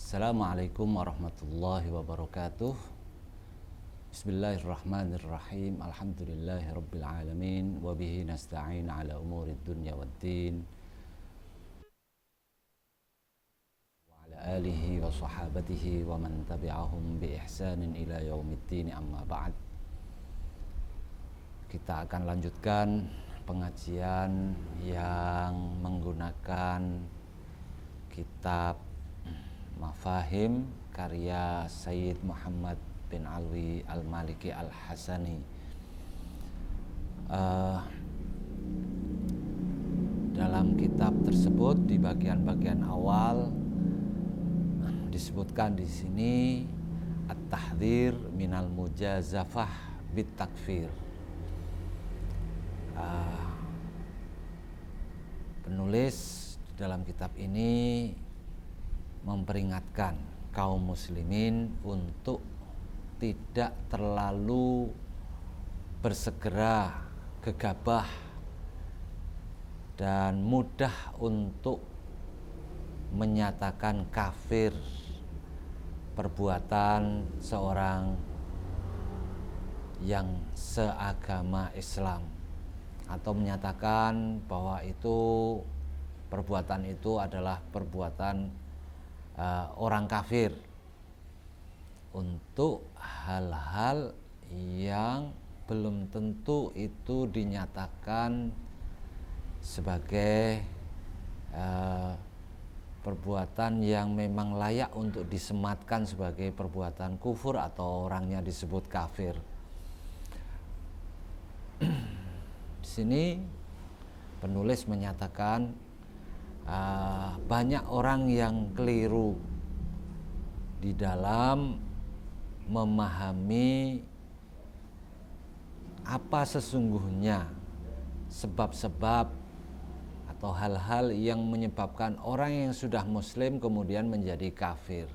Assalamualaikum warahmatullahi wabarakatuh. Bismillahirrahmanirrahim. Alhamdulillahirabbil alamin wa bihi nasta'in ala umurid dunya waddin. Wa ala alihi wa sahabatihi wa man tabi'ahum bi ihsanin ila yaumiddin, amma ba'd. Kita akan lanjutkan pengajian yang menggunakan kitab Mafahim karya Sayyid Muhammad bin Alwi Al-Maliki Al-Hasani. Dalam kitab tersebut di bagian-bagian awal disebutkan di sini at-tahdhir minal mujazafah bit takfir. Penulis dalam kitab ini memperingatkan kaum muslimin untuk tidak terlalu bersegera gegabah dan mudah untuk menyatakan kafir perbuatan seorang yang seagama Islam, atau menyatakan bahwa itu perbuatan itu adalah perbuatan orang kafir untuk hal-hal yang belum tentu itu dinyatakan sebagai perbuatan yang memang layak untuk disematkan sebagai perbuatan kufur atau orangnya disebut kafir. Di sini penulis menyatakan banyak orang yang keliru di dalam memahami apa sesungguhnya sebab-sebab atau hal-hal yang menyebabkan orang yang sudah muslim kemudian menjadi kafir,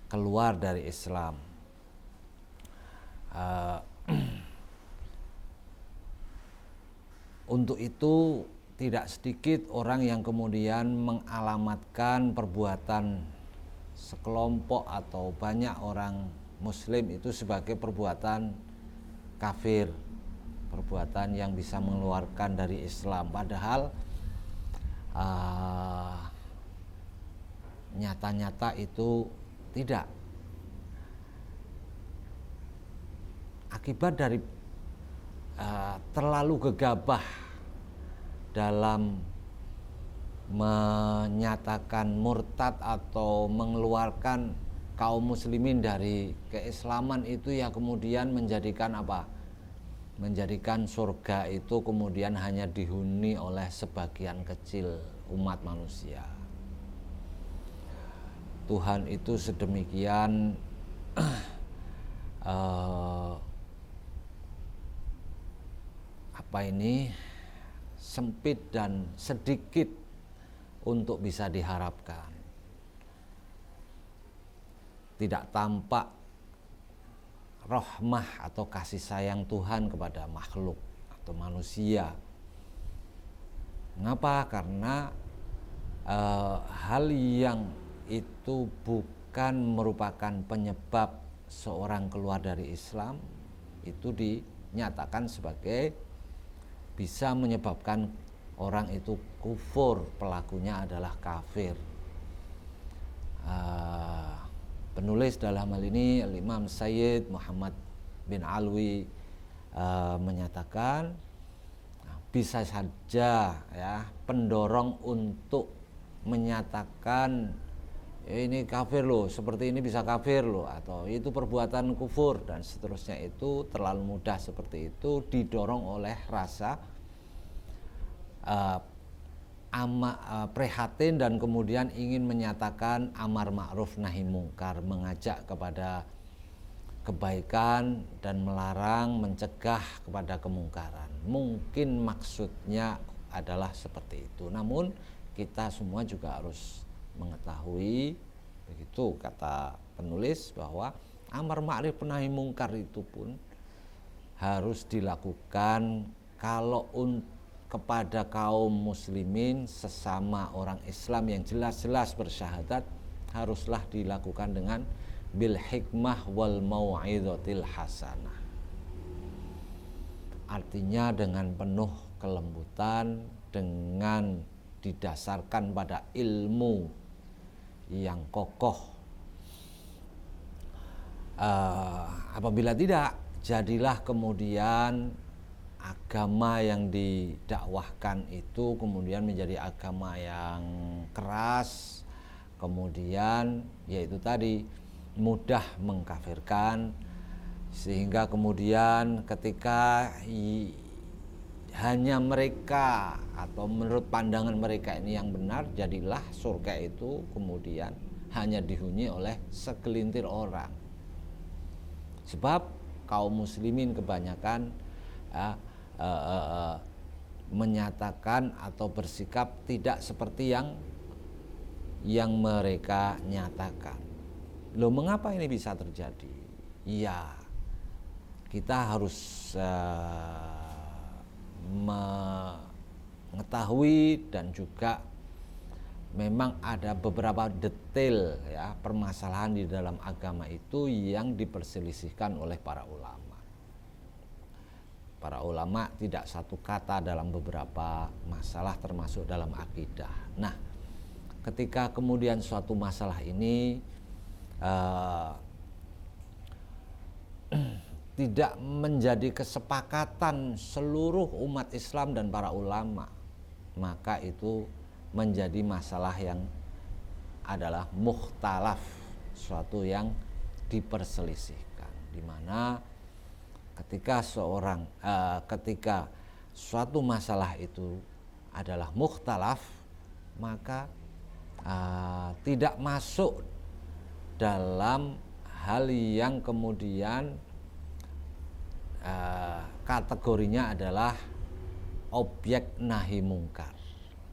keluar dari Islam. Untuk itu tidak sedikit orang yang kemudian mengalamatkan perbuatan sekelompok atau banyak orang muslim itu sebagai perbuatan kafir, perbuatan yang bisa mengeluarkan dari Islam, padahal nyata-nyata itu tidak. Akibat dari terlalu gegabah dalam menyatakan murtad atau mengeluarkan kaum muslimin dari keislaman itu, ya kemudian menjadikan apa? Menjadikan surga itu kemudian hanya dihuni oleh sebagian kecil umat manusia. Tuhan itu sedemikian sempit dan sedikit untuk bisa diharapkan. Tidak tampak rahmah atau kasih sayang Tuhan kepada makhluk atau manusia. Mengapa? Karena hal yang itu bukan merupakan penyebab seorang keluar dari Islam itu dinyatakan sebagai bisa menyebabkan orang itu kufur, pelakunya adalah kafir. Penulis dalam hal ini Imam Sayyid Muhammad bin Alwi menyatakan bisa saja ya pendorong untuk menyatakan ini kafir loh, seperti ini bisa kafir loh, atau itu perbuatan kufur dan seterusnya, itu terlalu mudah seperti itu didorong oleh rasa prihatin dan kemudian ingin menyatakan amar ma'ruf nahi mungkar, mengajak kepada kebaikan dan melarang, mencegah kepada kemungkaran. Mungkin maksudnya adalah seperti itu, namun kita semua juga harus mengetahui, begitu kata penulis, bahwa amar ma'ruf nahi mungkar itu pun harus dilakukan kalau kepada kaum muslimin sesama orang Islam yang jelas-jelas bersyahadat haruslah dilakukan dengan bil hikmah wal mau'izatil hasanah. Artinya dengan penuh kelembutan, dengan didasarkan pada ilmu yang kokoh. Apabila tidak, jadilah kemudian agama yang didakwahkan itu kemudian menjadi agama yang keras, kemudian yaitu tadi mudah mengkafirkan, sehingga kemudian ketika hanya mereka atau menurut pandangan mereka ini yang benar, jadilah surga itu kemudian hanya dihuni oleh segelintir orang. Sebab kaum muslimin kebanyakan menyatakan atau bersikap tidak seperti yang mereka nyatakan. Loh, mengapa ini bisa terjadi? Ya, kita harus mengetahui dan juga memang ada beberapa detail ya permasalahan di dalam agama itu yang diperselisihkan oleh para ulama. Para ulama tidak satu kata dalam beberapa masalah termasuk dalam akidah. Nah, ketika kemudian suatu masalah ini tidak menjadi kesepakatan seluruh umat Islam dan para ulama, maka itu menjadi masalah yang adalah mukhtalaf, suatu yang diperselisihkan, di mana ketika suatu masalah itu adalah mukhtalaf, maka tidak masuk dalam hal yang kemudian kategorinya adalah objek nahi mungkar.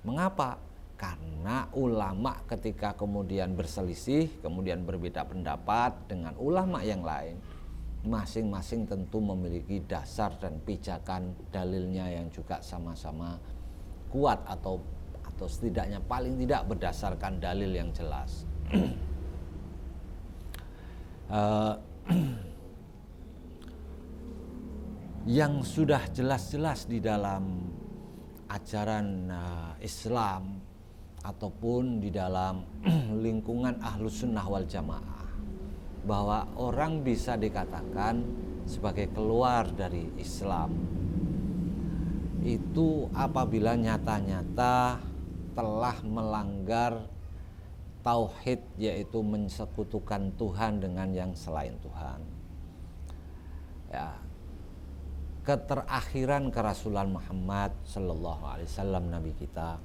Mengapa? Karena ulama ketika kemudian berselisih, kemudian berbeda pendapat dengan ulama yang lain, masing-masing tentu memiliki dasar dan pijakan dalilnya yang juga sama-sama kuat atau setidaknya paling tidak berdasarkan dalil yang jelas. Yang sudah jelas-jelas di dalam ajaran Islam ataupun di dalam lingkungan Ahlus Sunnah wal Jamaah, bahwa orang bisa dikatakan sebagai keluar dari Islam itu apabila nyata-nyata telah melanggar tauhid, yaitu mensekutukan Tuhan dengan yang selain Tuhan. Ya, keterakhiran kerasulan Muhammad Sallallahu Alaihi Wasallam, Nabi kita,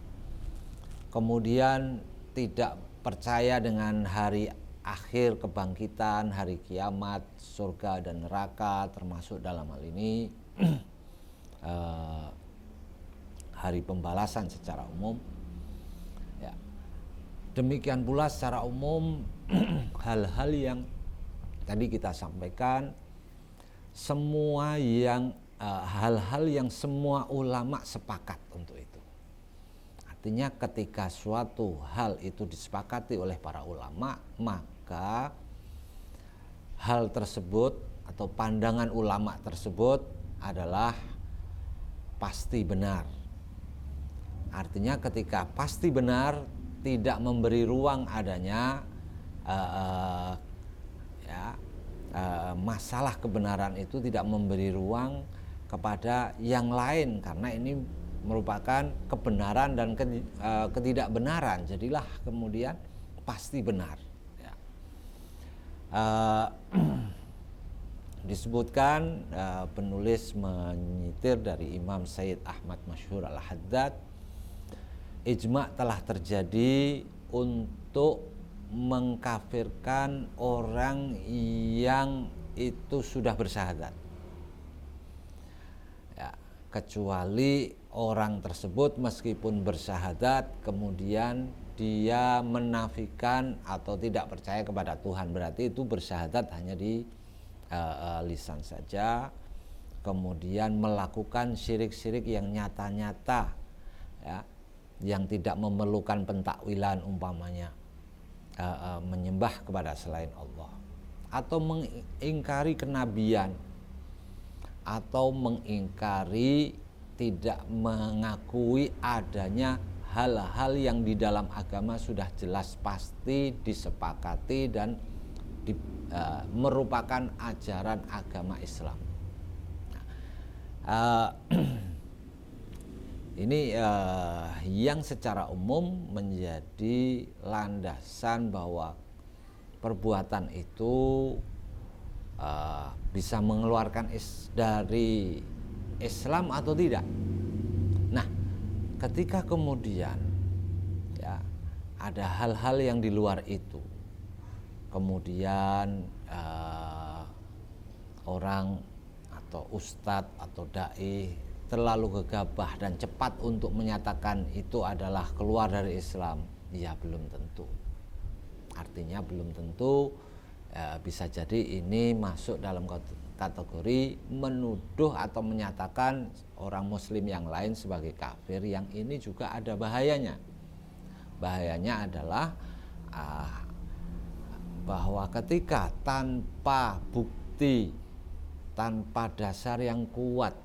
kemudian tidak percaya dengan hari akhir, kebangkitan, hari kiamat, surga dan neraka, termasuk dalam hal ini hari pembalasan secara umum. Ya. Demikian pula secara umum hal-hal yang tadi kita sampaikan, semua yang hal-hal yang semua ulama sepakat untuk itu. Artinya ketika suatu hal itu disepakati oleh para ulama, maka hal tersebut atau pandangan ulama tersebut adalah pasti benar. Artinya ketika pasti benar, tidak memberi ruang adanya masalah kebenaran itu, tidak memberi ruang kepada yang lain, karena ini merupakan kebenaran dan ketidakbenaran, jadilah kemudian pasti benar. Ya. Disebutkan penulis menyitir dari Imam Sayyid Ahmad Masyhur Al-Haddad, ijma' telah terjadi untuk mengkafirkan orang yang itu sudah bersyahadat, ya, kecuali orang tersebut meskipun bersyahadat kemudian dia menafikan atau tidak percaya kepada Tuhan, berarti itu bersyahadat hanya di lisan saja, kemudian melakukan syirik-syirik yang nyata-nyata, ya, yang tidak memerlukan pentakwilan umpamanya. menyembah kepada selain Allah, atau mengingkari kenabian, atau mengingkari tidak mengakui adanya hal-hal yang di dalam agama sudah jelas pasti disepakati dan merupakan ajaran agama Islam. Ini yang secara umum menjadi landasan bahwa perbuatan itu bisa mengeluarkan dari Islam atau tidak. Nah, ketika kemudian ya ada hal-hal yang di luar itu, kemudian orang atau ustadz atau dai terlalu gegabah dan cepat untuk menyatakan itu adalah keluar dari Islam, ya belum tentu. Artinya belum tentu, bisa jadi ini masuk dalam kategori menuduh atau menyatakan orang muslim yang lain sebagai kafir, yang ini juga ada bahayanya. Bahayanya adalah bahwa ketika tanpa bukti, tanpa dasar yang kuat,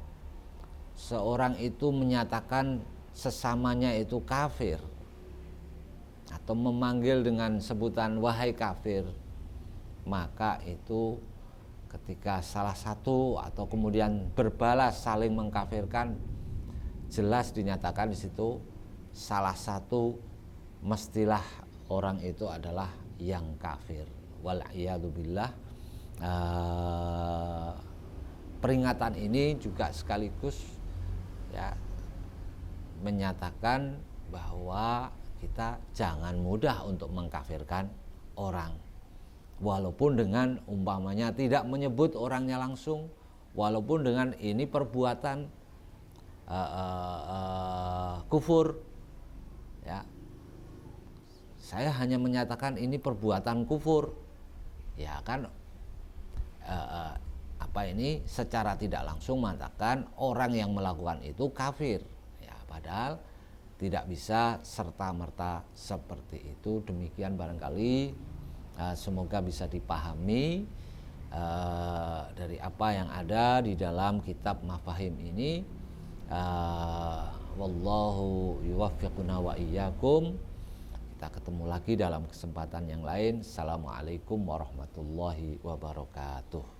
seorang itu menyatakan sesamanya itu kafir atau memanggil dengan sebutan wahai kafir, maka itu ketika salah satu atau kemudian berbalas saling mengkafirkan, jelas dinyatakan di situ salah satu mestilah orang itu adalah yang kafir. Wal'iyadzubillah. Peringatan ini juga sekaligus ya menyatakan bahwa kita jangan mudah untuk mengkafirkan orang, walaupun dengan umpamanya tidak menyebut orangnya langsung, walaupun dengan ini perbuatan kufur ya, saya hanya menyatakan ini perbuatan kufur ya kan, ini secara tidak langsung mengatakan orang yang melakukan itu kafir ya, padahal tidak bisa serta-merta seperti itu. Demikian barangkali semoga bisa dipahami dari apa yang ada di dalam kitab Mafahim ini. Wallahu yuwaffiquna wa iyyakum. Kita ketemu lagi dalam kesempatan yang lain. Assalamualaikum warahmatullahi wabarakatuh.